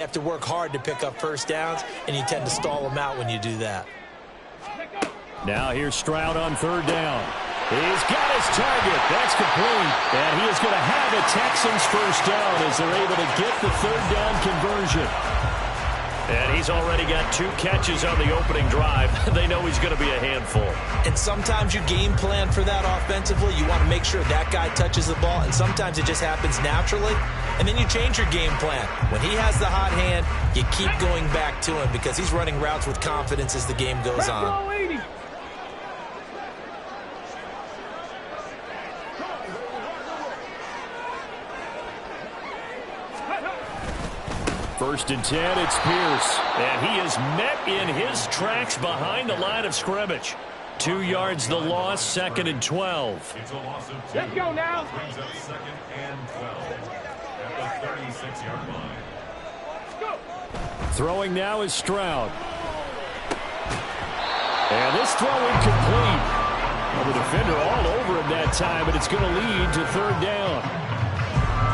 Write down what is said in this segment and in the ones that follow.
You have to work hard to pick up first downs, and you tend to stall them out when you do that. Now here's Stroud on third down. He's got his target. That's complete. And he is going to have a Texans first down as they're able to get the third down conversion. And he's already got 2 catches on the opening drive. They know he's going to be a handful. And sometimes you game plan for that offensively. You want to make sure that guy touches the ball, and sometimes it just happens naturally. And then you change your game plan. When he has the hot hand, you keep going back to him because he's running routes with confidence as the game goes on. First and 10, it's Pierce. And he is met in his tracks behind the line of scrimmage. 2 yards the loss, 2nd and 12. It's a loss of 2. Let's go now. Brings up 2nd and 12 at the 36-yard line. Let's go. Throwing now is Stroud. And this throw incomplete. Well, the defender all over him that time, but it's going to lead to third down.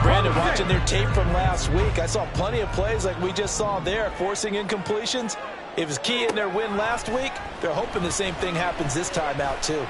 Brandon, watching their tape from last week, I saw plenty of plays like we just saw there, forcing incompletions. It was key in their win last week. They're hoping the same thing happens this time out, too.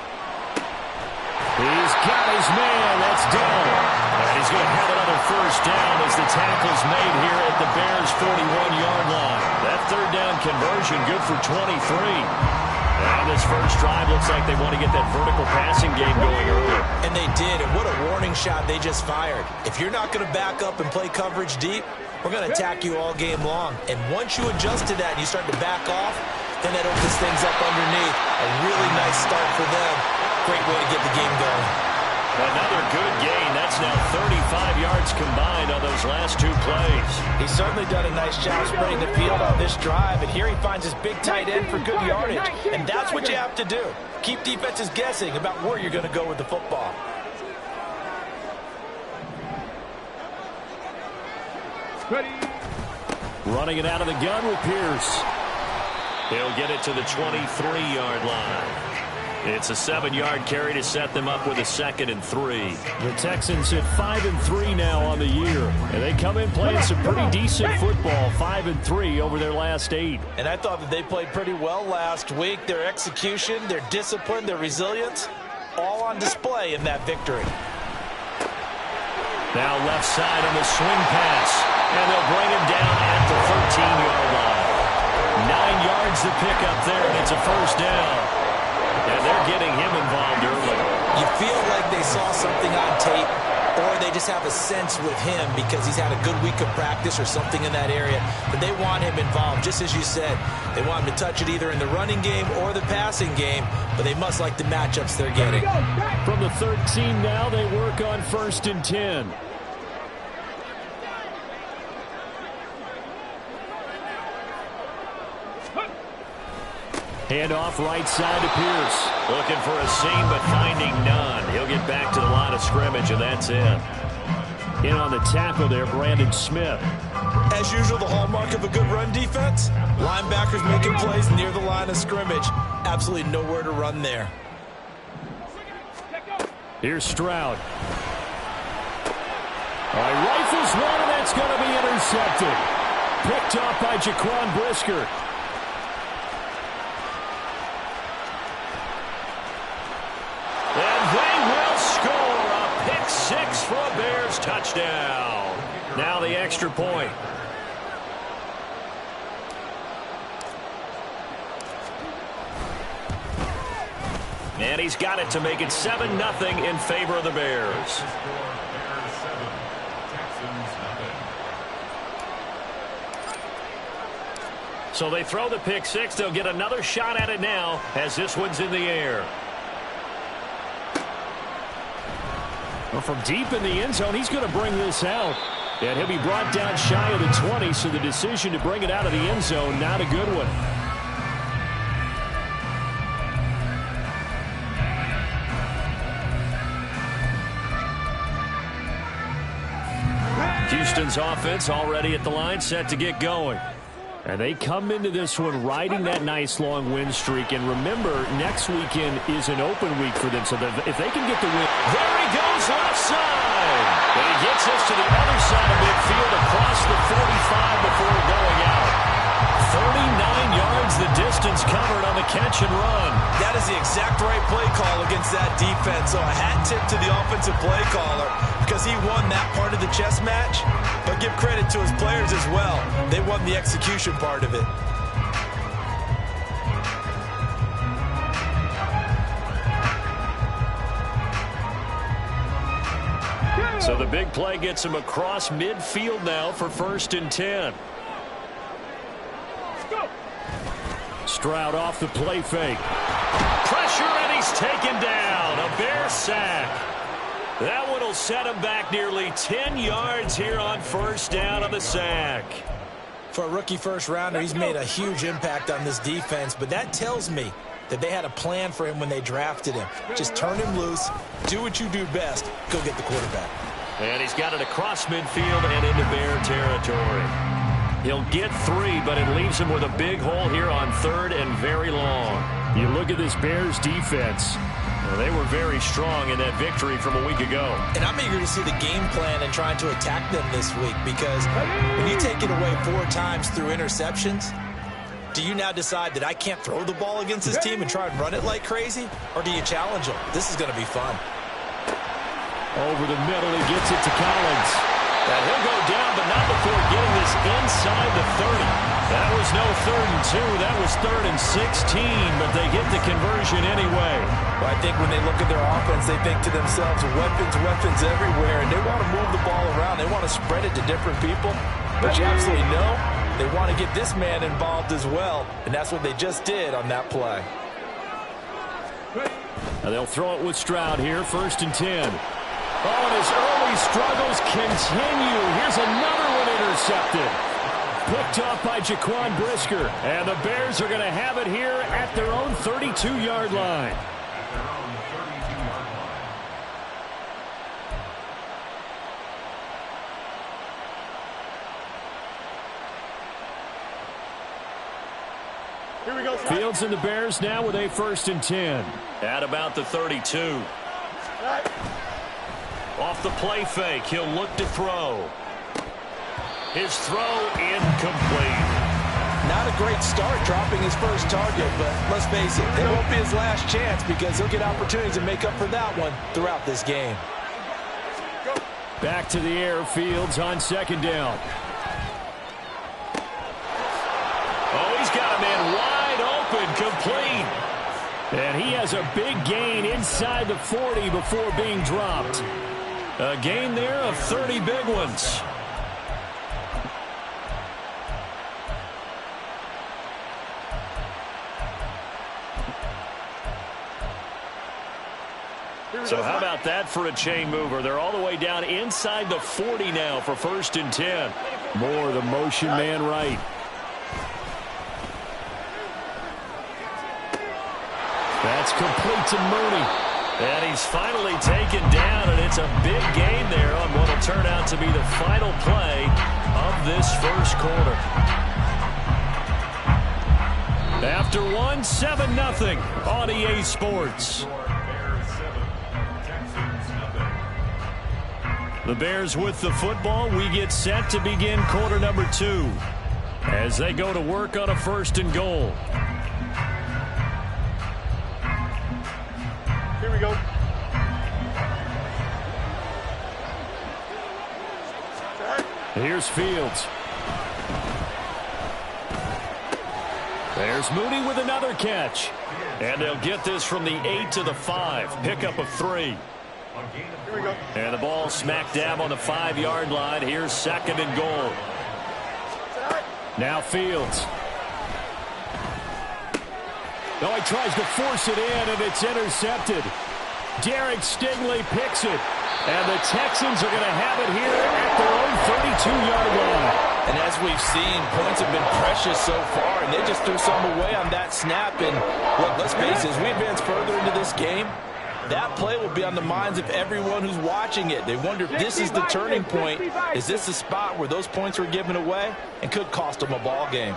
He's got his man. That's down. And he's going to have another first down as the tackle's made here at the Bears' 41-yard line. That third down conversion good for 23. And this first drive looks like they want to get that vertical passing game going early. And they did, and what a warning shot they just fired. If you're not going to back up and play coverage deep, we're going to attack you all game long. And once you adjust to that and you start to back off, then that opens things up underneath. A really nice start for them. Great way to get the game going. Another good gain. That's now 35 yards combined on those last 2 plays. He's certainly done a nice job spreading the field on this drive, and here he finds his big tight end for good yardage. And that's what you have to do. Keep defenses guessing about where you're going to go with the football. Running it out of the gun with Pierce. He'll get it to the 23-yard line. It's a 7-yard carry to set them up with a 2nd and 3. The Texans at 5-3 now on the year. And they come in playing some pretty decent football, 5-3 over their last 8. And I thought that they played pretty well last week. Their execution, their discipline, their resilience, all on display in that victory. Now left side on the swing pass. And they'll bring him down at the 13-yard line. 9 yards to pick up there, and it's a first down. And they're getting him involved early. You feel like they saw something on tape, or they just have a sense with him because he's had a good week of practice or something in that area, that they want him involved. Just as you said, they want him to touch it either in the running game or the passing game, but they must like the matchups they're getting. From the 13 now, they work on 1st and 10. Handoff right side to Pierce. Looking for a seam, but finding none. He'll get back to the line of scrimmage, and that's it. In on the tackle there, Brandon Smith. As usual, the hallmark of a good run defense, linebackers making plays near the line of scrimmage. Absolutely nowhere to run there. Here's Stroud. All right, rifles one, and that's going to be intercepted. Picked off by Jaquan Brisker. For a Bears touchdown. Now the extra point. And he's got it to make it 7-0 in favor of the Bears. So they throw the pick 6. They'll get another shot at it now as this one's in the air. Well, from deep in the end zone, he's going to bring this out. And he'll be brought down shy of the 20, so the decision to bring it out of the end zone, not a good one. Houston's offense already at the line, set to get going. And they come into this one riding that nice long win streak. And remember, next weekend is an open week for them. So that if they can get the win. There he goes left side. And he gets this to the other side of midfield across the 45 before going out. 39 yards the distance covered on the catch and run. That is the exact right play call against that defense. So a hat tip to the offensive play caller because he won that part of the chess match. But give credit to his players as well. They won the execution part of it. So the big play gets him across midfield now for 1st and 10. Stroud off the play fake. Pressure, and he's taken down. A Bear sack. That one will set him back nearly 10 yards here on 1st down on the sack. For a rookie first-rounder, he's made a huge impact on this defense, but that tells me that they had a plan for him when they drafted him. Just turn him loose, do what you do best, go get the quarterback. And he's got it across midfield and into Bear territory. He'll get 3, but it leaves him with a big hole here on 3rd and very long. You look at this Bears defense. Well, they were very strong in that victory from a week ago. And I'm eager to see the game plan and trying to attack them this week because when you take it away 4 times through interceptions, do you now decide that I can't throw the ball against this team and try and run it like crazy? Or do you challenge them? This is going to be fun. Over the middle, he gets it to Collins. And he'll go down, but not before getting this inside the 30. That was no 3rd and 2. That was 3rd and 16, but they get the conversion anyway. Well, I think when they look at their offense, they think to themselves, weapons everywhere, and they want to move the ball around. They want to spread it to different people. But you absolutely know they want to get this man involved as well, and that's what they just did on that play. Now they'll throw it with Stroud here, 1st and 10. Oh, and his early struggles continue. Here's another one intercepted. Picked off by Jaquan Brisker. And the Bears are going to have it here at their own 32-yard line. Here we go. Fields and the Bears now with a 1st and 10. At about the 32. Off the play fake, he'll look to throw. His throw incomplete. Not a great start dropping his first target, but let's face it, it won't be his last chance because he'll get opportunities to make up for that one throughout this game. Back to the air, Fields on 2nd down. Oh, he's got a man wide open, complete. And he has a big gain inside the 40 before being dropped. A gain there of 30 big ones. So how about that for a chain mover? They're all the way down inside the 40 now for 1st and 10. More the motion man right. That's complete to Mooney. And he's finally taken down, and it's a big gain there on what will turn out to be the final play of this 1st quarter. After 7-0 on EA Sports. The Bears with the football. We get set to begin quarter number 2 as they go to work on a 1st and goal. Here we go. Here's Fields. There's Mooney with another catch. And they'll get this from the 8 to the 5. Pickup of 3. Here we go. And the ball smack dab on the 5-yard line. Here's 2nd and goal. Now Fields. No, he tries to force it in, and it's intercepted. Derek Stingley picks it. And the Texans are going to have it here at their own 32-yard line. And as we've seen, points have been precious so far, and they just threw some away on that snap. And look, let's face it, as we advance further into this game, that play will be on the minds of everyone who's watching it. They wonder if this is the turning point. Is this the spot where those points were given away and could cost them a ball game?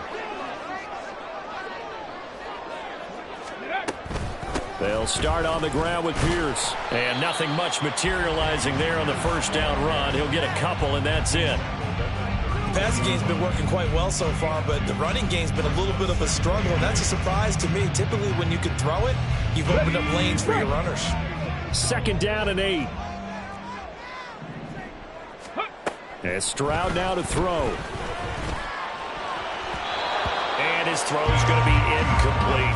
They'll start on the ground with Pierce. And nothing much materializing there on the first down run. He'll get a couple, and that's it. The passing game's been working quite well so far, but the running game's been a little bit of a struggle, and that's a surprise to me. Typically, when you can throw it, you've opened up lanes for your runners. Second down and 8. And Stroud now to throw. And his throw's going to be incomplete.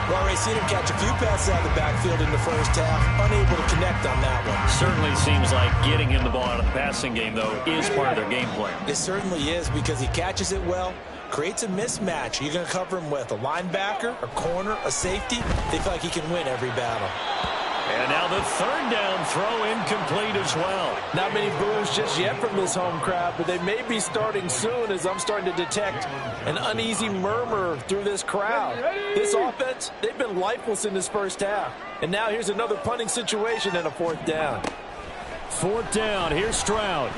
Well, Ray, seen him catch a few passes out of the backfield in the first half, unable to connect on that one. Certainly seems like getting him the ball out of the passing game, though, is part of their game plan. It certainly is, because he catches it well, creates a mismatch. You're going to cover him with a linebacker, a corner, a safety. They feel like he can win every battle. And now the third down throw incomplete as well. Not many boos just yet from this home crowd, but they may be starting soon, as I'm starting to detect an uneasy murmur through this crowd. This offense, they've been lifeless in this first half. And now here's another punting situation and a fourth down. Fourth down, here's Stroud.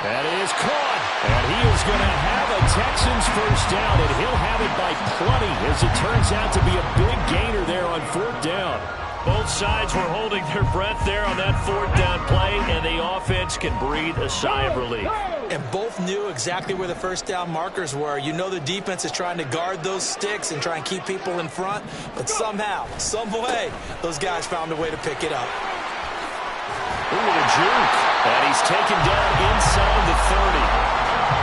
That is caught. And he is going to have a Texans first down, and he'll have it by plenty, as it turns out to be a big gainer there on fourth down. Both sides were holding their breath there on that fourth down play, and the offense can breathe a sigh of relief. And both knew exactly where the first down markers were. You know the defense is trying to guard those sticks and try and keep people in front, but somehow, some way, those guys found a way to pick it up. Ooh, the juke. And he's taken down inside the 30.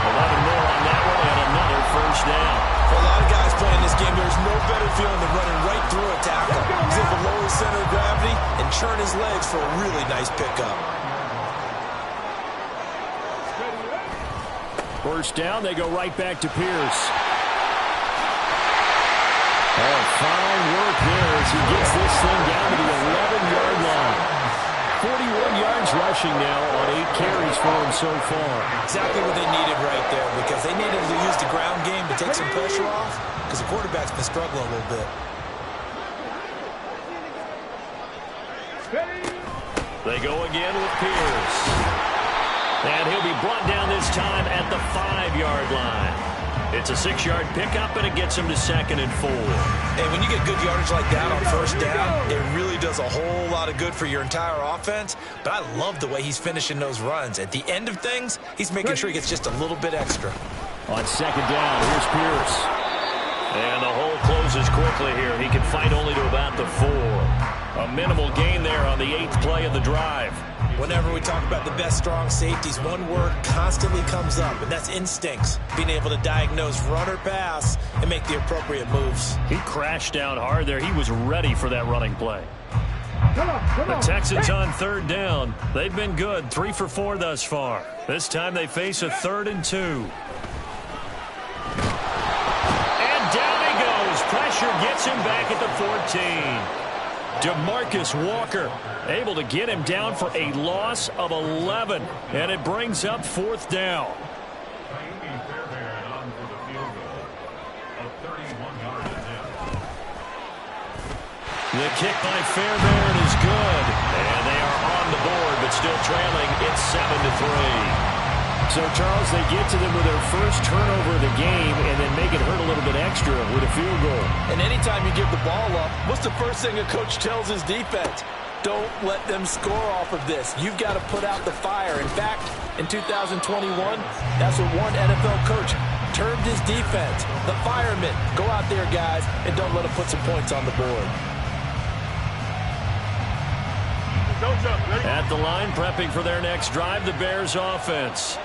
11 more on that one, and another first down. For a lot of guys playing this game, there's no better feeling than running right through a tackle. He's able to lower his center of gravity and churn his legs for a really nice pickup. First down, they go right back to Pierce. Oh, fine work there as he gets this thing down to the 11-yard line. 41 yards rushing now on 8 carries for him so far. Exactly what they needed right there, because they needed to use the ground game to take some pressure off, because the quarterback's been struggling a little bit. They go again with Pierce. And he'll be brought down this time at the 5-yard line. It's a 6-yard pickup, and it gets him to 2nd and 4. And when you get good yardage like that on first down, it really does a whole lot of good for your entire offense. But I love the way he's finishing those runs. At the end of things, he's making sure he gets just a little bit extra. On second down, here's Pierce. And the hole closes quickly here. He can fight only to about the 4. A minimal gain there on the 8th play of the drive. Whenever we talk about the best strong safeties, one word constantly comes up, and that's instincts. Being able to diagnose run or pass and make the appropriate moves. He crashed down hard there. He was ready for that running play. The Texans on third down. They've been good, 3 for 4 thus far. This time they face a 3rd and 2. And down he goes. Pressure gets him back at the 14. DeMarcus Walker able to get him down for a loss of 11. And it brings up 4th down. The kick by Fairbairn is good. And they are on the board, but still trailing. It's 7-3. So, Charles, they get to them with their first turnover of the game and then make it hurt a little bit extra with a field goal. And anytime you give the ball up, what's the first thing a coach tells his defense? Don't let them score off of this. You've got to put out the fire. In fact, in 2021, that's what one NFL coach termed his defense. The firemen. Go out there, guys, and don't let them put some points on the board. At the line, prepping for their next drive, the Bears offense.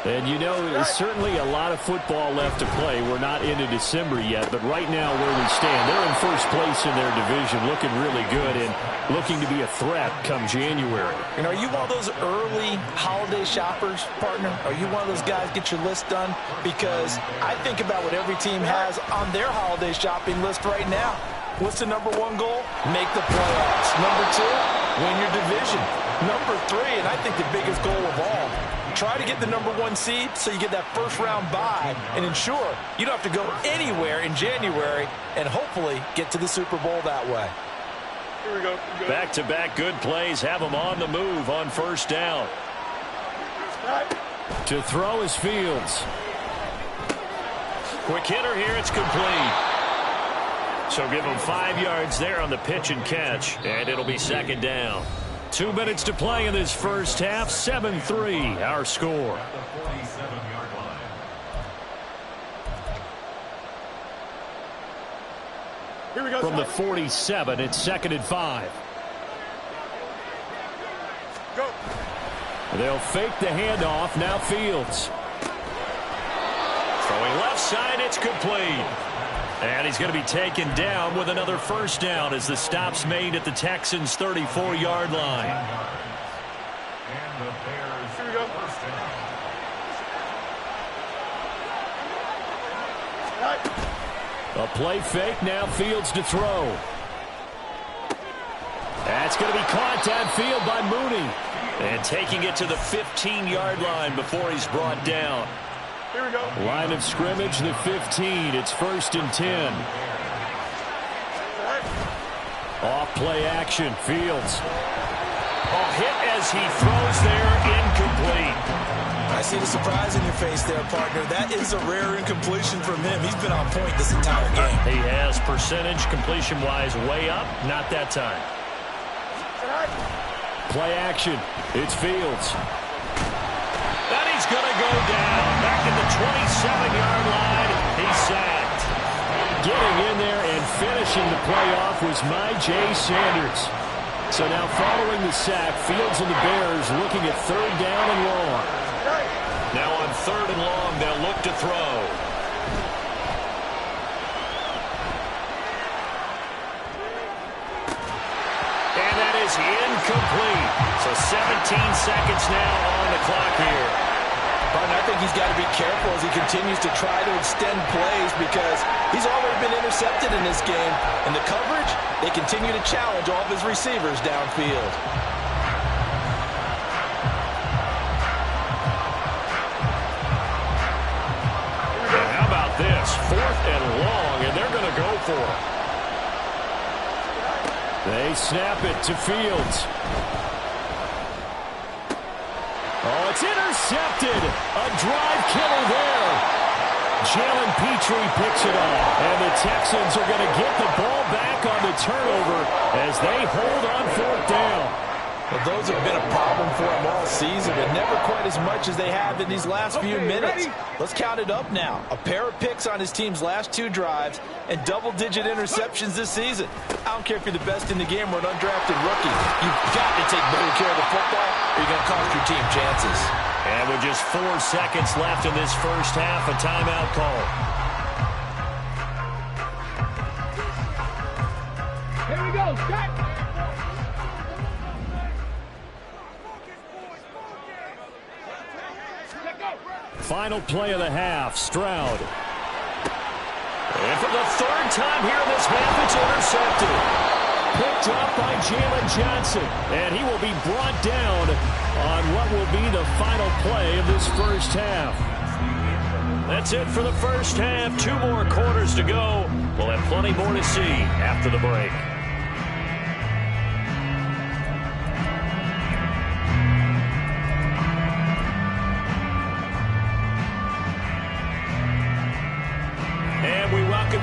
And you know, there's certainly a lot of football left to play. We're not into December yet, but right now where we stand, they're in first place in their division, looking really good and looking to be a threat come January. And are you one of those early holiday shoppers, partner? Are you one of those guys get your list done? Because I think about what every team has on their holiday shopping list right now. What's the number 1 goal? Make the playoffs. Number 2, win your division. Number 3, and I think the biggest goal of all, try to get the number 1 seed so you get that first round bye and ensure you don't have to go anywhere in January and hopefully get to the Super Bowl that way. Here we go. Back-to-back good plays have them on the move on first down. To throw is Fields. Quick hitter here, it's complete. So give him 5 yards there on the pitch and catch, and it'll be second down. 2 minutes to play in this first half. 7-3, our score. At the 47-yard line. Here we go. From the 47, it's 2nd and 5. Go. They'll fake the handoff. Now Fields. Throwing left side, it's complete. And he's going to be taken down with another first down as the stop's made at the Texans' 34-yard line. And the Bears Here we go. first down. A play fake, now Fields to throw. That's going to be caught downfield by Mooney. And taking it to the 15-yard line before he's brought down. Here we go. Line of scrimmage, the 15. It's 1st and 10. Off play action, Fields. A hit as he throws there, incomplete. I see the surprise in your face there, partner. That is a rare incompletion from him. He's been on point this entire game. He has percentage completion-wise way up, not that time. Play action, it's Fields. And he's going to go down. Back at the 27-yard line. He's sacked. Getting in there and finishing the play off was Myjai Sanders. So now following the sack, Fields and the Bears looking at 3rd down and long. Now on 3rd and long, they'll look to throw. And that is incomplete. So 17 seconds now on the clock here. Partner, I think he's got to be careful as he continues to try to extend plays because he's already been intercepted in this game. And the coverage, they continue to challenge all of his receivers downfield. And how about this? 4th and long, and they're going to go for it. They snap it to Fields. Oh, it's intercepted. A drive killer there. Jalen Petrie picks it off. And the Texans are going to get the ball back on the turnover as they hold on 4th down. Well, those have been a problem for him all season, but never quite as much as they have in these last few minutes. Let's count it up now. A pair of picks on his team's last 2 drives and double-digit interceptions this season. I don't care if you're the best in the game or an undrafted rookie. You've got to take better care of the football or you're going to cost your team chances. And with just 4 seconds left in this first half, a timeout call. Here we go. Cut. Final play of the half, Stroud. And for the 3rd time here in this half, it's intercepted. Picked up by Jalen Johnson. And he will be brought down on what will be the final play of this first half. That's it for the first half. 2 more quarters to go. We'll have plenty more to see after the break.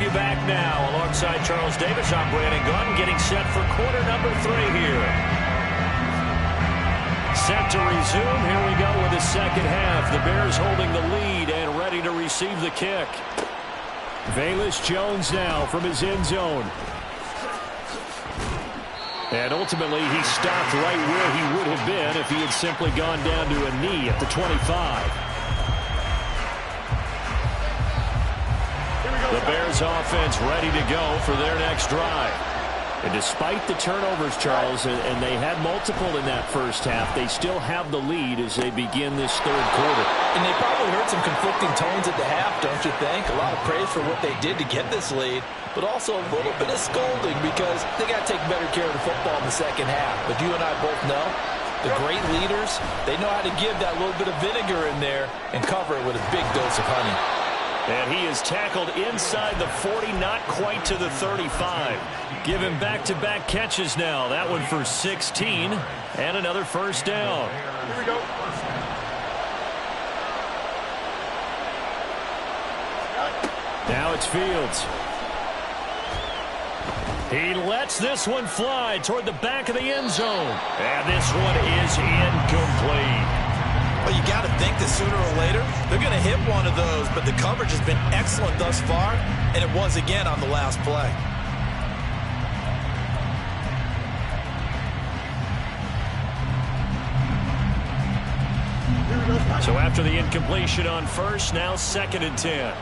You back now alongside Charles Davis. I'm Brandon Gunn getting set for quarter number 3 here. Set to resume. Here we go with the second half. The Bears holding the lead and ready to receive the kick. Velus Jones now from his end zone. And ultimately he stopped right where he would have been if he had simply gone down to a knee at the 25. The Bears offense ready to go for their next drive. And despite the turnovers, Charles, and they had multiple in that first half, they still have the lead as they begin this 3rd quarter. And they probably heard some conflicting tones at the half, don't you think? A lot of praise for what they did to get this lead, but also a little bit of scolding because they got to take better care of the football in the second half. But you and I both know the great leaders, they know how to give that little bit of vinegar in there and cover it with a big dose of honey. And he is tackled inside the 40, not quite to the 35. Give him back-to-back catches now. That one for 16 and another first down. Here we go. Now it's Fields. He lets this one fly toward the back of the end zone. And this one is incomplete. Well, you got to think that sooner or later, they're going to hit one of those, but the coverage has been excellent thus far, and it was again on the last play. So after the incompletion on first, now 2nd and 10.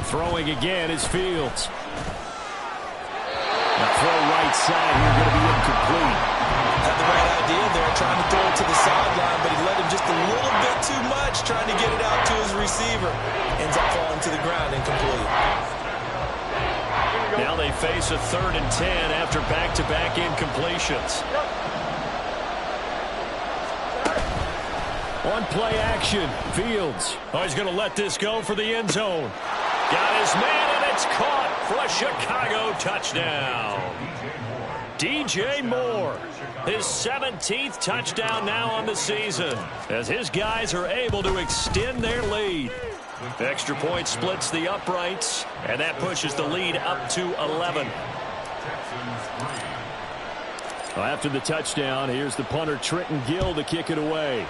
Throwing again is Fields. The throw right side here going to be incomplete. Had the right idea there, trying to throw it to the sideline, but he let him just a little bit too much, trying to get it out to his receiver. Ends up falling to the ground, incomplete. Now they face a 3rd and 10 after back-to-back incompletions. On play action, Fields. Oh, he's going to let this go for the end zone. Got his man, and it's caught for a Chicago touchdown. DJ Moore, his 17th touchdown now on the season, as his guys are able to extend their lead. Extra point splits the uprights, and that pushes the lead up to 11. Well, after the touchdown, here's the punter Trenton Gill to kick it away.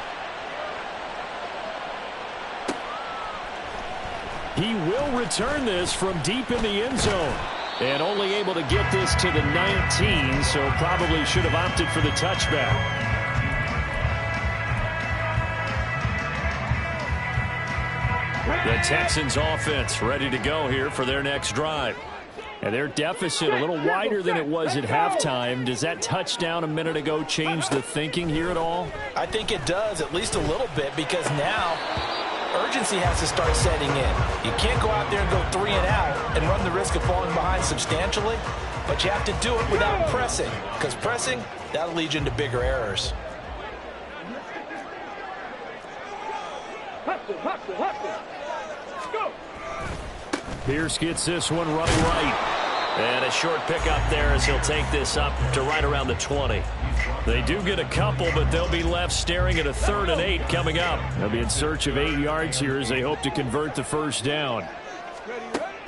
He will return this from deep in the end zone. And only able to get this to the 19, so probably should have opted for the touchback. The Texans offense ready to go here for their next drive. And their deficit a little wider than it was at halftime. Does that touchdown a minute ago change the thinking here at all? I think it does, at least a little bit, because now urgency has to start setting in. You can't go out there and go 3 and out and run the risk of falling behind substantially, but you have to do it without pressing, because pressing, that'll lead you into bigger errors. Pierce gets this one running right. And a short pickup there as he'll take this up to right around the 20. They do get a couple, but they'll be left staring at a 3rd and 8 coming up. They'll be in search of 8 yards here as they hope to convert the first down.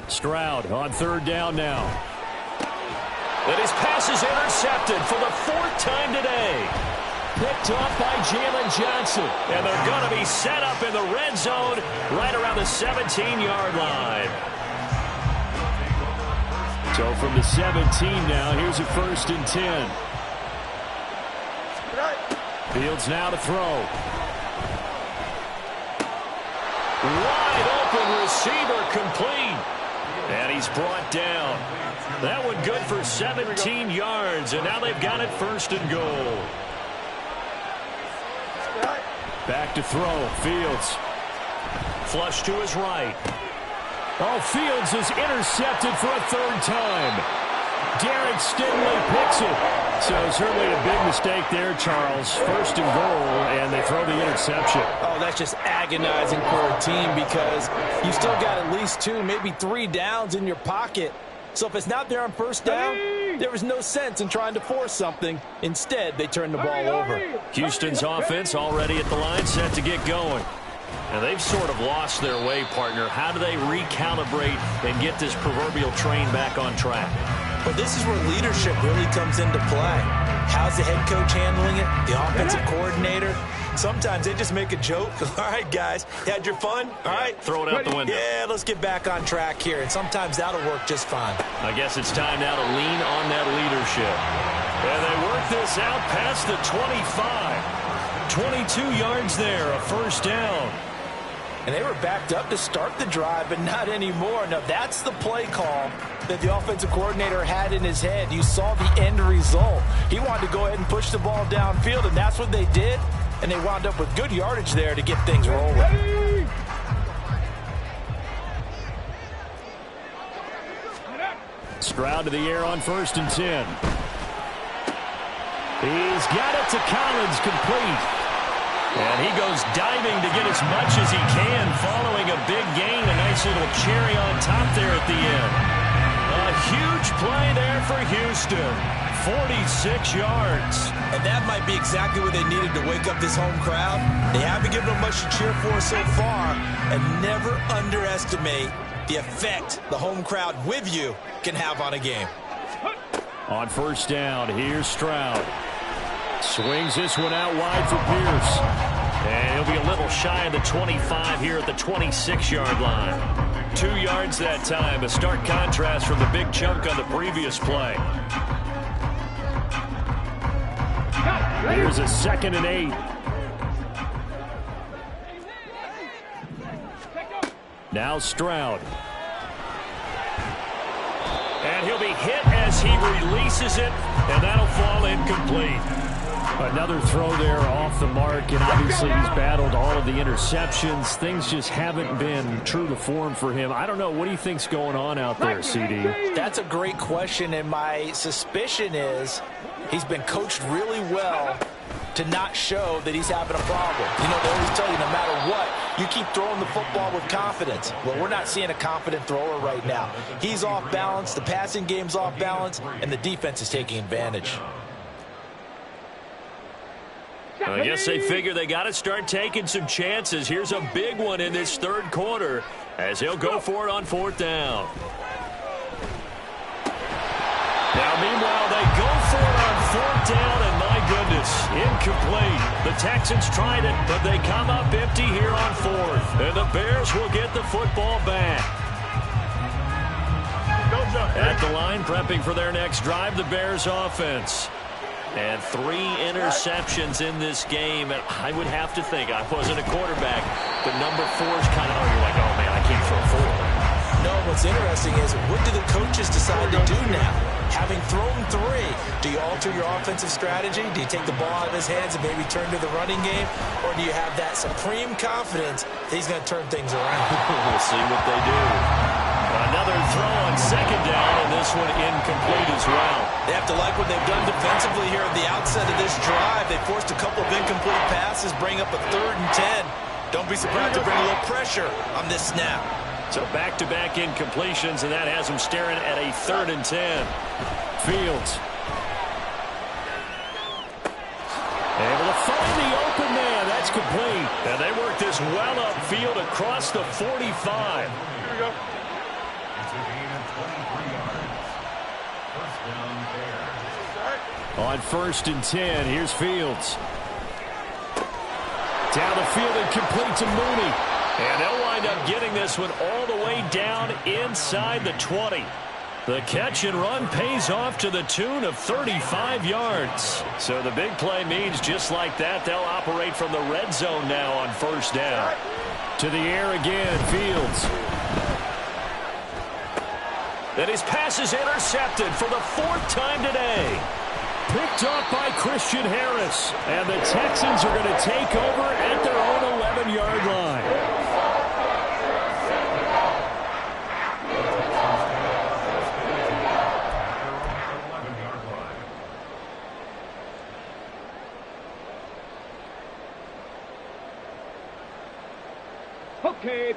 Stroud on 3rd down now. And his pass is intercepted for the 4th time today. Picked off by Jalen Johnson. And they're going to be set up in the red zone right around the 17-yard line. So from the 17 now, here's a 1st and 10. Fields now to throw. Wide open receiver complete. And he's brought down. That one good for 17 yards, and now they've got it 1st and goal. Back to throw, Fields. Flush to his right. Oh, Fields is intercepted for a 3rd time. Derek Stingley picks it. So certainly a big mistake there, Charles. 1st and goal, and they throw the interception. Oh, that's just agonizing for a team because you still got at least 2, maybe 3 downs in your pocket. So if it's not there on 1st down, there was no sense in trying to force something. Instead, they turn the ball over. Houston's offense already at the line, set to get going. And they've sort of lost their way, partner. How do they recalibrate and get this proverbial train back on track? But this is where leadership really comes into play. How's the head coach handling it? The offensive coordinator? Sometimes they just make a joke. All right, guys, you had your fun? All right. Throw it out the window. Yeah, let's get back on track here. And sometimes that'll work just fine. I guess it's time now to lean on that leadership. And they work this out past the 25. 22 yards there, a 1st down. And they were backed up to start the drive, but not anymore. Now, that's the play call that the offensive coordinator had in his head. You saw the end result. He wanted to go ahead and push the ball downfield, and that's what they did. And they wound up with good yardage there to get things rolling. Stroud to the air on 1st and 10. He's got it to Collins, complete. And he goes diving to get as much as he can following a big gain. A nice little cherry on top there at the end. A huge play there for Houston. 46 yards. And that might be exactly what they needed to wake up this home crowd. They haven't given them much to cheer for so far. And never underestimate the effect the home crowd with you can have on a game. On first down, here's Stroud. Swings this one out wide for Pierce. And he'll be a little shy of the 25 here at the 26-yard line. 2 yards that time, a stark contrast from the big chunk on the previous play. Here's a 2nd and 8. Now Stroud. And he'll be hit as he releases it, and that'll fall incomplete. Another throw there off the mark, and obviously he's battled all of the interceptions. Things just haven't been true to form for him. I don't know. What do you think's going on out there, CD? That's a great question, and my suspicion is he's been coached really well to not show that he's having a problem. You know, they always tell you no matter what, you keep throwing the football with confidence. Well, we're not seeing a confident thrower right now. He's off balance, the passing game's off balance, and the defense is taking advantage. I guess they figure they got to start taking some chances. Here's a big one in this 3rd quarter as he'll go for it on 4th down. Now, meanwhile, they go for it on 4th down, and my goodness, incomplete. The Texans tried it, but they come up empty here on 4th. And the Bears will get the football back. At the line, prepping for their next drive, the Bears offense. And 3 interceptions in this game. And I would have to think, I wasn't a quarterback, but number 4 is kind of, you're like, oh, man, I can't throw 4. No, what's interesting is what do the coaches decide to do now? Having thrown 3, do you alter your offensive strategy? Do you take the ball out of his hands and maybe turn to the running game? Or do you have that supreme confidence that he's going to turn things around? We'll see what they do. Another throw on 2nd down, and this one incomplete as well. They have to like what they've done defensively here at the outset of this drive. They forced a couple of incomplete passes, bring up a 3rd and 10. Don't be surprised to bring a little pressure on this snap. So back-to-back incompletions, and that has them staring at a 3rd and 10. Fields. Able to find the open man. That's complete. And they work this well upfield across the 45. Here we go. It's a gain of 23 yards. First down Bears. On 1st and 10, here's Fields. Down the field and complete to Mooney. And they'll wind up getting this one all the way down inside the 20. The catch and run pays off to the tune of 35 yards. So the big play means just like that, they'll operate from the red zone now on 1st down. To the air again, Fields. And his pass is intercepted for the 4th time today. Picked up by Christian Harris. And the Texans are going to take over at their own 11-yard line.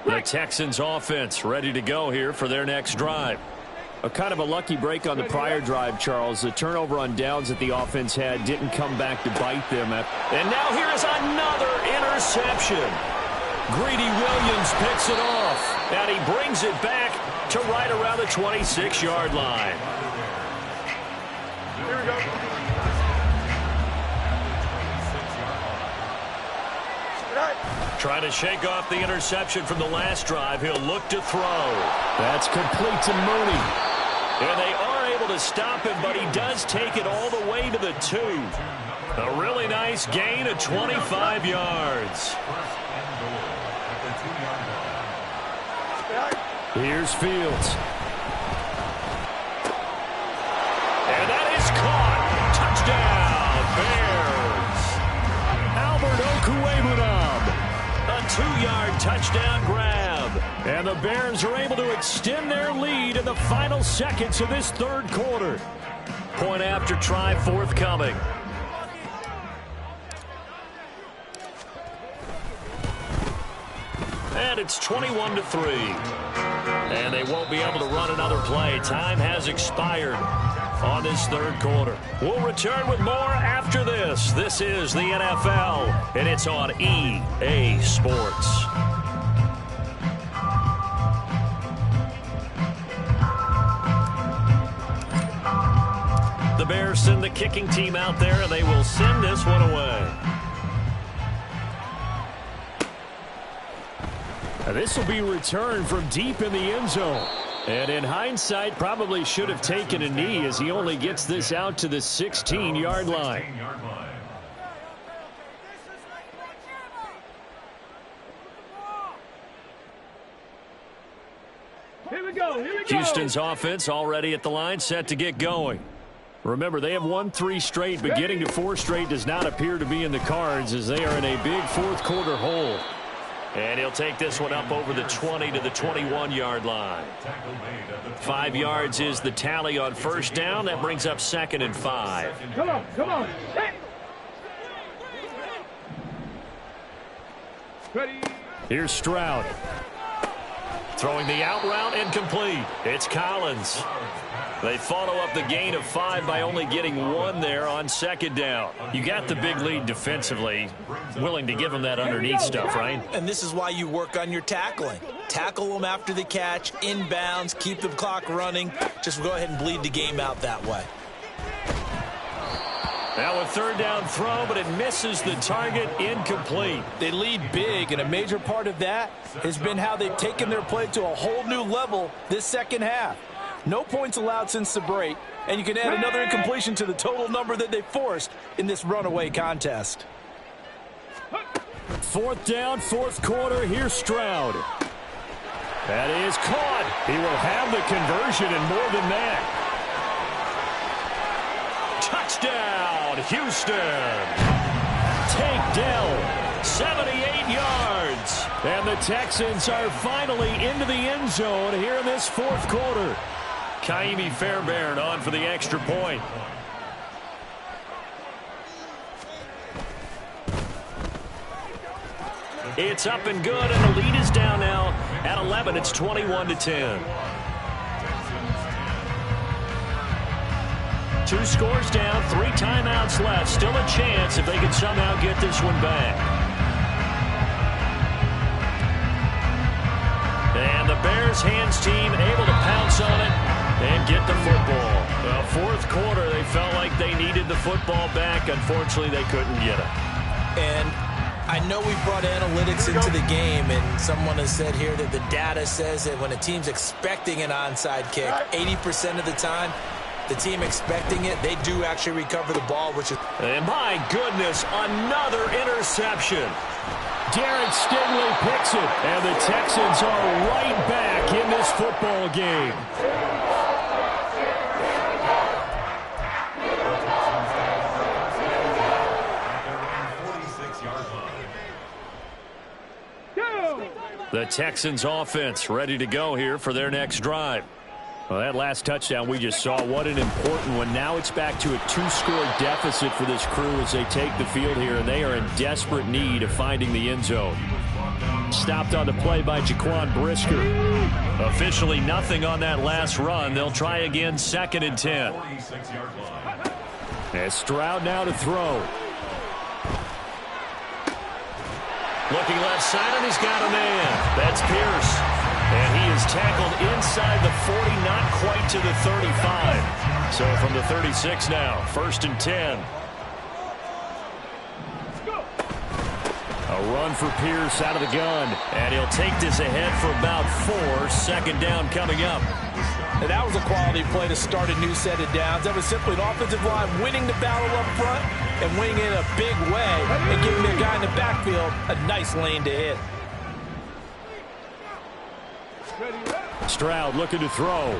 The Texans offense ready to go here for their next drive. A kind of a lucky break on the prior drive, Charles. The turnover on downs that the offense had didn't come back to bite them. And now here is another interception. Greedy Williams picks it off, and he brings it back to right around the 26-yard line. Here we go. Trying to shake off the interception from the last drive. He'll look to throw. That's complete to Mooney. And they are able to stop him, but he does take it all the way to the 2. A really nice gain of 25 yards. Here's Fields. And that is caught. Touchdown, Bears. Albert Okwuegbunam. A 2-yard touchdown grab. And the Bears are able to extend their lead in the final seconds of this 3rd quarter. Point after try forthcoming. And it's 21-3. And they won't be able to run another play. Time has expired on this 3rd quarter. We'll return with more after this. This is the NFL, and it's on EA Sports. Bears send the kicking team out there, and they will send this one away. This will be returned from deep in the end zone. And in hindsight, probably should have taken a knee as he only gets this out to the 16-yard line. Here we go. Houston's offense already at the line, set to get going. Remember, they have won 3 straight, but getting to 4 straight does not appear to be in the cards as they are in a big fourth quarter hole. And he'll take this one up over the 20 to the 21-yard line. 5 yards is the tally on first down. That brings up 2nd and 5. Come on. Hey. Ready. Here's Stroud. Throwing the out route incomplete. It's Collins. They follow up the gain of 5 by only getting 1 there on 2nd down. You got the big lead defensively. Willing to give them that underneath stuff, right? And this is why you work on your tackling. Tackle them after the catch, inbounds, keep the clock running. Just go ahead and bleed the game out that way. Now a 3rd down throw, but it misses the target, incomplete. They lead big, and a major part of that has been how they've taken their play to a whole new level this second half. No points allowed since the break, and you can add another incompletion to the total number that they forced in this runaway contest. 4th down, 4th quarter. Here's Stroud. That is caught. He will have the conversion and more than that. Touchdown, Houston. Takedown, 78 yards. And the Texans are finally into the end zone here in this 4th quarter. Kaimi Fairbairn on for the extra point. It's up and good, and the lead is down now at 11. It's 21-10. 2 scores down, 3 timeouts left. Still a chance if they can somehow get this one back. And the Bears hands team able to pounce on it and get the football. Well, 4th quarter, they felt like they needed the football back. Unfortunately, they couldn't get it. And I know we brought analytics into the game, and someone has said here that the data says that when a team's expecting an onside kick, 80% of the time, the team expecting it, they do actually recover the ball, which is... And my goodness, another interception. Derek Stingley picks it, and the Texans are right back in this football game. The Texans offense ready to go here for their next drive. Well, that last touchdown we just saw, what an important one. Now it's back to a 2-score deficit for this crew as they take the field here, and they are in desperate need of finding the end zone. Stopped on the play by Jaquan Brisker. Officially nothing on that last run. They'll try again, 2nd and 10. As Stroud now to throw. Looking left side, and he's got a man. That's Pierce. And he is tackled inside the 40, not quite to the 35. So from the 36 now, 1st and 10. A run for Pierce out of the gun. And he'll take this ahead for about 4. 2nd down coming up. And that was a quality play to start a new set of downs. That was simply an offensive line winning the battle up front and winning it in a big way and giving their guy in the backfield a nice lane to hit. Stroud looking to throw.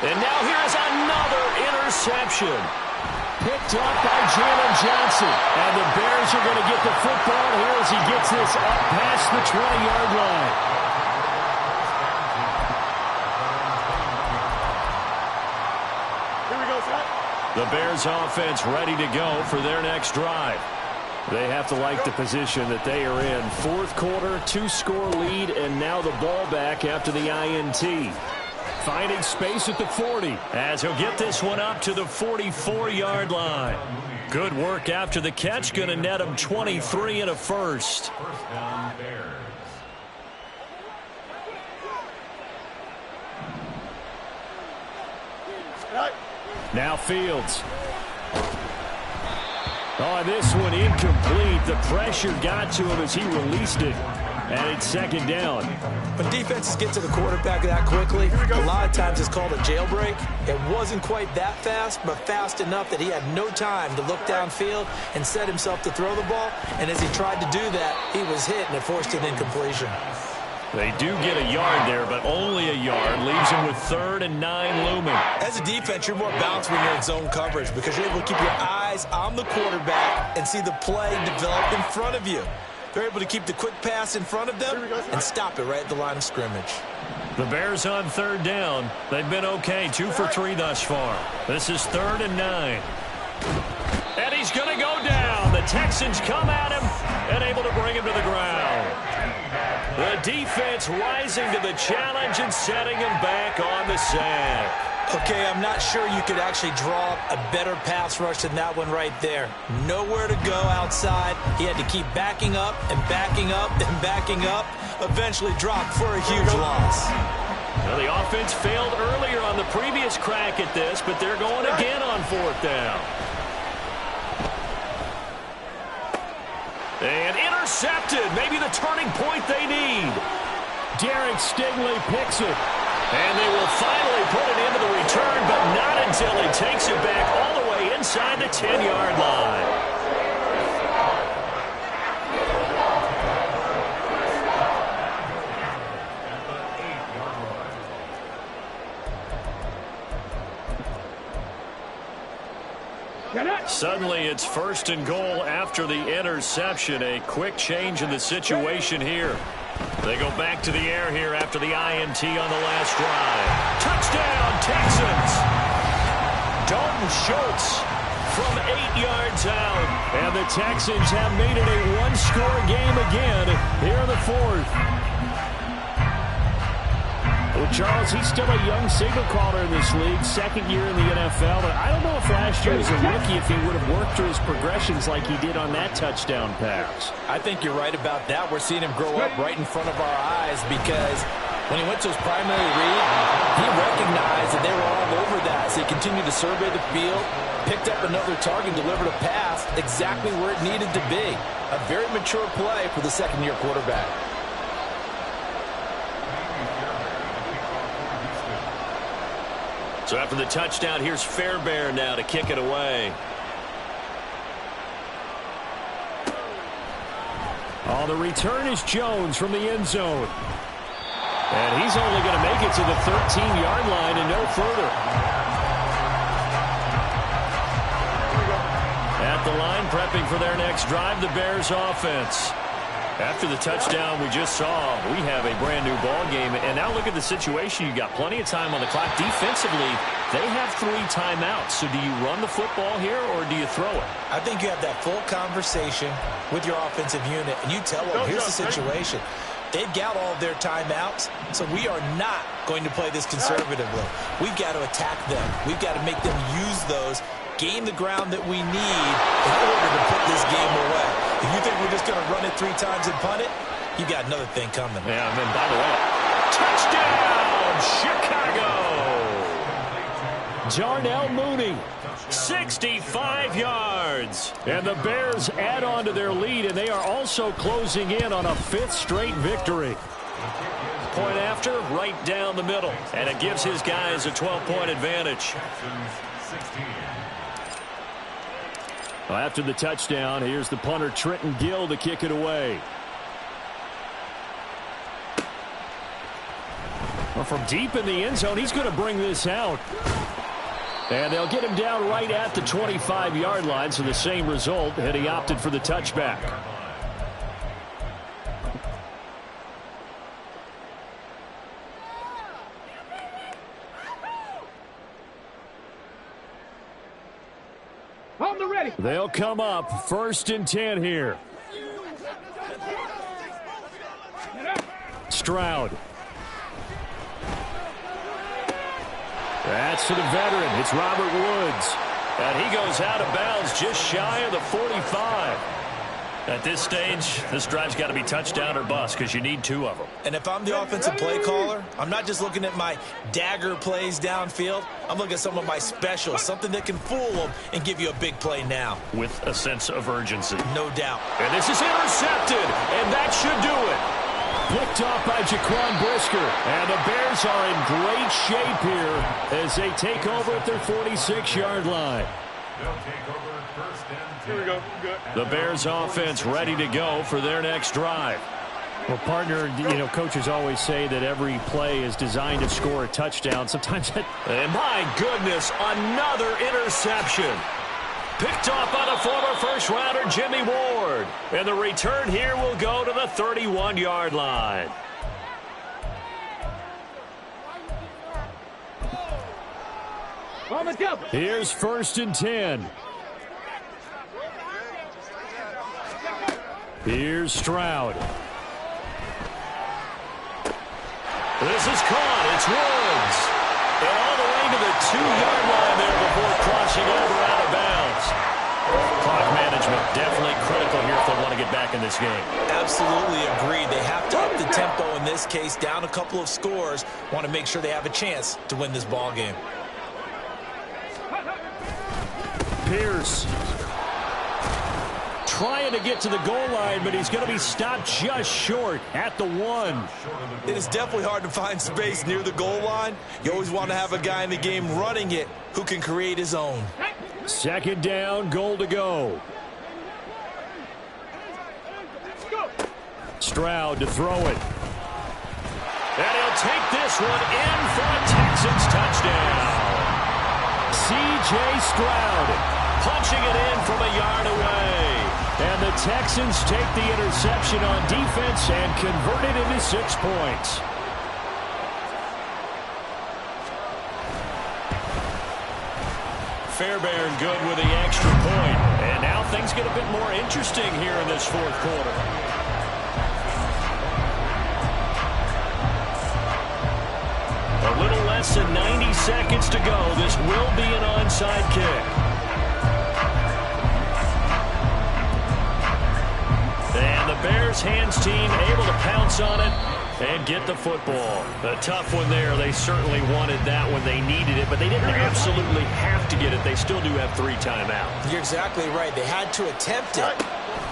And now here's another interception. Picked up by Jalen Johnson. And the Bears are going to get the football here as he gets this up past the 20-yard line. The Bears offense ready to go for their next drive. They have to like the position that they are in. 4th quarter, 2-score lead, and now the ball back after the INT. Finding space at the 40 as he'll get this one up to the 44-yard line. Good work after the catch. Going to net him 23 and a first. First down, Bears. Now Fields. Oh, this one incomplete. The pressure got to him as he released it. And it's second down. When defenses get to the quarterback that quickly, a lot of times it's called a jailbreak. It wasn't quite that fast, but fast enough that he had no time to look downfield and set himself to throw the ball. And as he tried to do that, he was hit, and it forced an incompletion. They do get a yard there, but only a yard. Leaves him with 3rd and 9 looming. As a defense, you're more balanced when you're in zone coverage because you're able to keep your eyes on the quarterback and see the play develop in front of you. They're able to keep the quick pass in front of them and stop it right at the line of scrimmage. The Bears on 3rd down. They've been okay, 2 for 3 thus far. This is 3rd and 9. And he's going to go down. The Texans come at him and able to bring him to the ground. The defense rising to the challenge and setting him back on the sack. Okay, I'm not sure you could actually draw a better pass rush than that one right there. Nowhere to go outside. He had to keep backing up and backing up and backing up. Eventually dropped for a huge loss. Well, the offense failed earlier on the previous crack at this, but they're going again on 4th down. And intercepted. Maybe the turning point they need. Derek Stingley picks it. And they will finally put it into the return, but not until he takes it back all the way inside the 10-yard line. Suddenly it's 1st and goal after the interception. A quick change in the situation here. They go back to the air here after the INT on the last drive. Touchdown, Texans! Dalton Schultz from 8 yards out. And the Texans have made it a one-score game again here in the 4th. Well, Charles, he's still a young signal caller in this league, 2nd year in the NFL. But I don't know if last year as a rookie if he would have worked through his progressions like he did on that touchdown pass. I think you're right about that. We're seeing him grow up right in front of our eyes because when he went to his primary read, he recognized that they were all over that. So he continued to survey the field, picked up another target, delivered a pass exactly where it needed to be. A very mature play for the 2nd-year quarterback. So after the touchdown, here's Fairbairn now to kick it away. Oh, the return is Jones from the end zone. And he's only going to make it to the 13-yard line and no further. At the line, prepping for their next drive, the Bears offense. After the touchdown we just saw, we have a brand-new ball game. And now look at the situation. You've got plenty of time on the clock. Defensively, they have 3 timeouts. So do you run the football here or do you throw it? I think you have that full conversation with your offensive unit, and you tell them, here's the situation. They've got all of their timeouts, so we are not going to play this conservatively. We've got to attack them. We've got to make them use those, gain the ground that we need in order to put this game away. If you think we're just going to run it 3 times and punt it, you got another thing coming. Yeah, and then, by the way, touchdown, Chicago! Darnell Mooney, 65 yards. And the Bears add on to their lead, and they are also closing in on a 5th straight victory. Point after, right down the middle. And it gives his guys a 12-point advantage. Well, after the touchdown, here's the punter Trenton Gill to kick it away. Well, from deep in the end zone, he's going to bring this out. And they'll get him down right at the 25-yard line, so the same result, and he opted for the touchback. They'll come up 1st and 10 here. Stroud. That's to the veteran. It's Robert Woods. And he goes out of bounds just shy of the 45. At this stage, this drive's got to be touchdown or bust because you need 2 of them. And if I'm the offensive play caller, I'm not just looking at my dagger plays downfield. I'm looking at some of my specials, something that can fool them and give you a big play now. With a sense of urgency. No doubt. And this is intercepted, and that should do it. Picked off by Jaquan Brisker. And the Bears are in great shape here as they take over at their 46-yard line. They'll take over first and 10. Here we go. Good. The Bears offense ready to go for their next drive. Well, partner, coaches always say that every play is designed to score a touchdown. Sometimes that... And my goodness, another interception. Picked off by the former first-rounder Jimmy Ward. And the return here will go to the 31-yard line. Here's 1st and 10. Here's Stroud. This is caught. It's Woods. And all the way to the 2-yard line there before crossing over out of bounds. Clock management definitely critical here if they want to get back in this game. Absolutely agreed. They have to up the tempo in this case, down a couple of scores. Want to make sure they have a chance to win this ball game. Pierce trying to get to the goal line, but he's going to be stopped just short at the 1. It is definitely hard to find space near the goal line. You always want to have a guy in the game running it who can create his own. 2nd down, goal to go. Stroud to throw it. And he'll take this one in for a Texans touchdown. C.J. Stroud punching it in from a yard away. And the Texans take the interception on defense and convert it into 6 points. Fairbairn good with the extra point. And now things get a bit more interesting here in this 4th quarter. A little less than 90 seconds to go. This will be an onside kick. And the Bears hands team able to pounce on it and get the football. A tough one there. They certainly wanted that when they needed it, but they didn't absolutely have to get it. They still do have 3 timeouts. You're exactly right. They had to attempt it,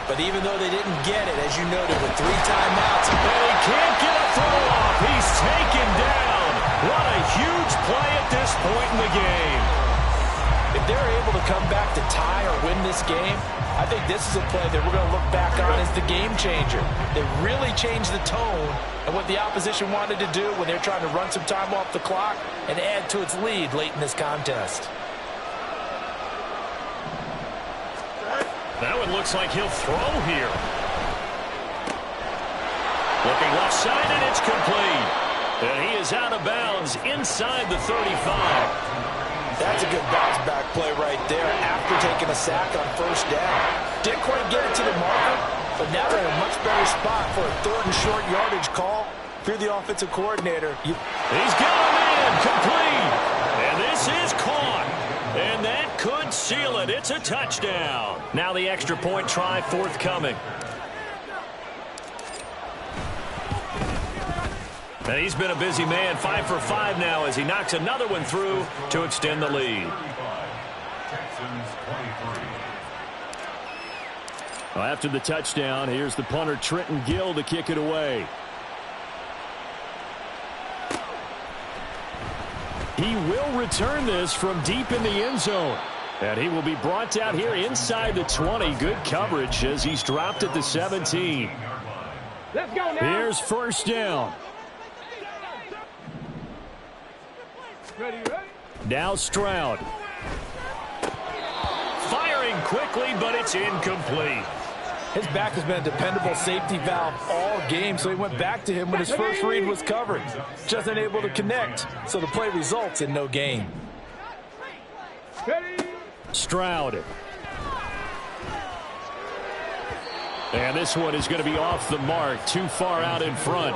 but even though they didn't get it, as you noted, with 3 timeouts. And he can't get a throw off. He's taken down. What a huge play at this point in the game. If they're able to come back to tie or win this game, I think this is a play that we're going to look back on as the game changer. They really changed the tone and what the opposition wanted to do when they're trying to run some time off the clock and add to its lead late in this contest. That one looks like he'll throw here. Looking left side, and it's complete. And he is out of bounds inside the 35. That's a good bounce back play right there after taking a sack on 1st down. Didn't quite get it to the marker, but now they're in a much better spot for a 3rd and short yardage call. If you're the offensive coordinator, He's got him in, complete. And this is caught. And that could seal it. It's a touchdown. Now the extra point try forthcoming. And he's been a busy man, 5 for 5 now as he knocks another one through to extend the lead. Texans 23. Well, after the touchdown, here's the punter Trenton Gill to kick it away. He will return this from deep in the end zone. And he will be brought down here inside the 20. Good coverage as he's dropped at the 17. Let's go now. Here's 1st down. Ready? Now Stroud. Firing quickly, but it's incomplete. his back has been a dependable safety valve all game, so he went back to him when his first read was covered. Just unable to connect, so the play results in no gain. Stroud. And this one is going to be off the mark, too far out in front.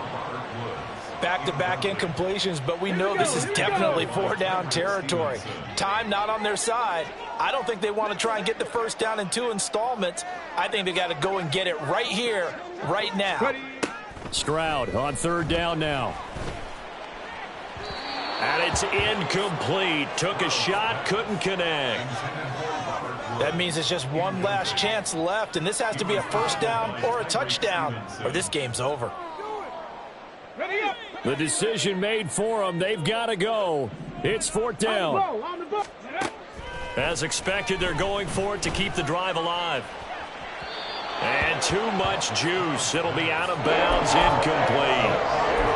Back-to-back incompletions, but we know this is definitely four-down territory. Time not on their side, I don't think they want to try and get the first down in 2 installments. I think they got to go and get it right here, right now. Stroud on 3rd down now. And it's incomplete. Took a shot, couldn't connect. That means it's just one last chance left, and this has to be a first down or a touchdown, or this game's over. The decision made for them. They've got to go. It's 4th down. As expected, they're going for it to keep the drive alive. And too much juice. It'll be out of bounds, incomplete.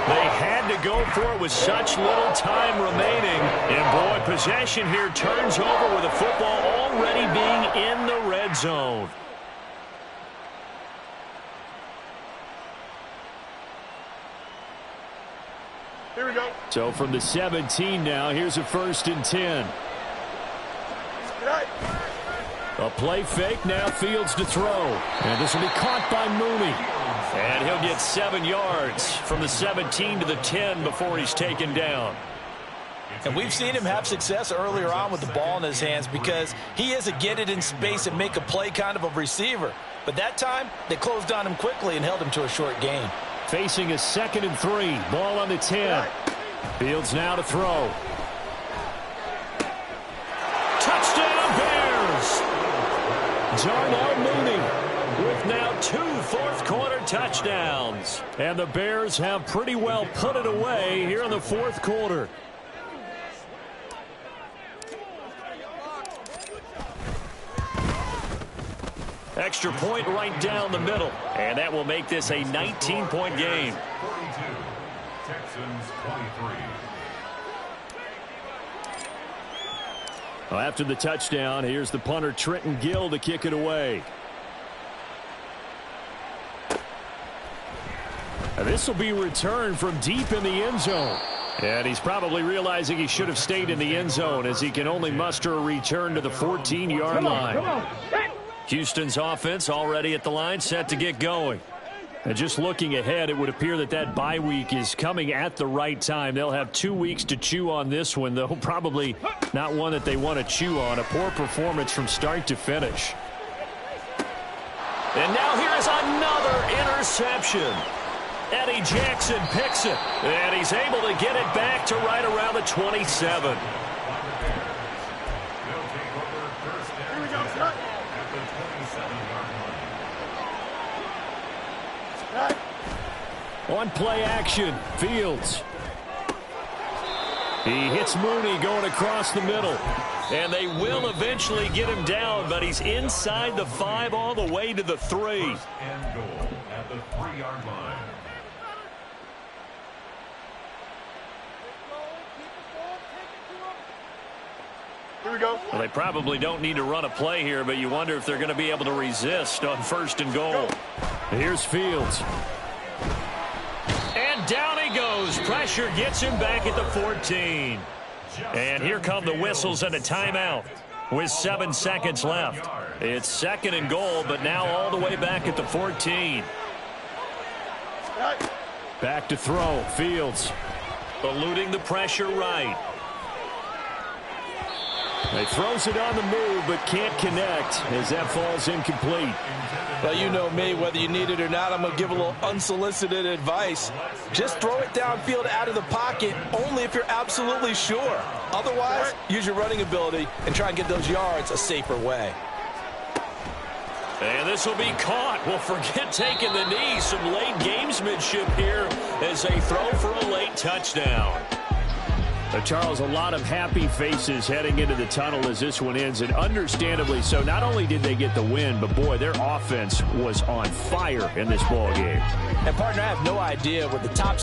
They had to go for it with such little time remaining. And, boy, possession here turns over with the football already being in the red zone. Here we go. So from the 17 now, here's a 1st and 10. A play fake, now Fields to throw. And this will be caught by Mooney. And he'll get 7 yards from the 17 to the 10 before he's taken down. And we've seen him have success earlier on with the ball in his hands because he is a get it in space and make a play kind of a receiver. But that time, they closed on him quickly and held him to a short gain. Facing a 2nd and 3. Ball on the 10. Fields now to throw. Touchdown Bears! Darnell Mooney with now 2 fourth-quarter touchdowns. And the Bears have pretty well put it away here in the 4th quarter. Extra point right down the middle. And that will make this a 19-point game. 42, Texans 23. Well, after the touchdown, here's the punter Trenton Gill to kick it away. And this will be returned from deep in the end zone. And he's probably realizing he should have stayed in the end zone as he can only muster a return to the 14-yard line. Houston's offense already at the line, set to get going. And just looking ahead, it would appear that that bye week is coming at the right time. They'll have 2 weeks to chew on this one, though probably not one that they want to chew on. A poor performance from start to finish. And now here is another interception. Eddie Jackson picks it, and he's able to get it back to right around the 27. On play action, Fields. He hits Mooney going across the middle. And they will eventually get him down, but he's inside the 5 all the way to the 3. And goal at the 3-yard line. Here we go. Well, they probably don't need to run a play here, but you wonder if they're going to be able to resist on 1st and goal. Here's Fields. And down he goes. Pressure gets him back at the 14. And here come the whistles and a timeout with 7 seconds left. It's 2nd and goal, but now all the way back at the 14. Back to throw. Fields eluding the pressure right. He throws it on the move, but can't connect as that falls incomplete. Well, you know me, whether you need it or not, I'm going to give a little unsolicited advice. Just throw it downfield out of the pocket only if you're absolutely sure. Otherwise, use your running ability and try and get those yards a safer way. And this will be caught. Well, forget taking the knee. Some late gamesmanship here as they throw for a late touchdown. Charles, a lot of happy faces heading into the tunnel as this one ends, and understandably so. Not only did they get the win, but, boy, their offense was on fire in this ball game. And, partner, I have no idea what the top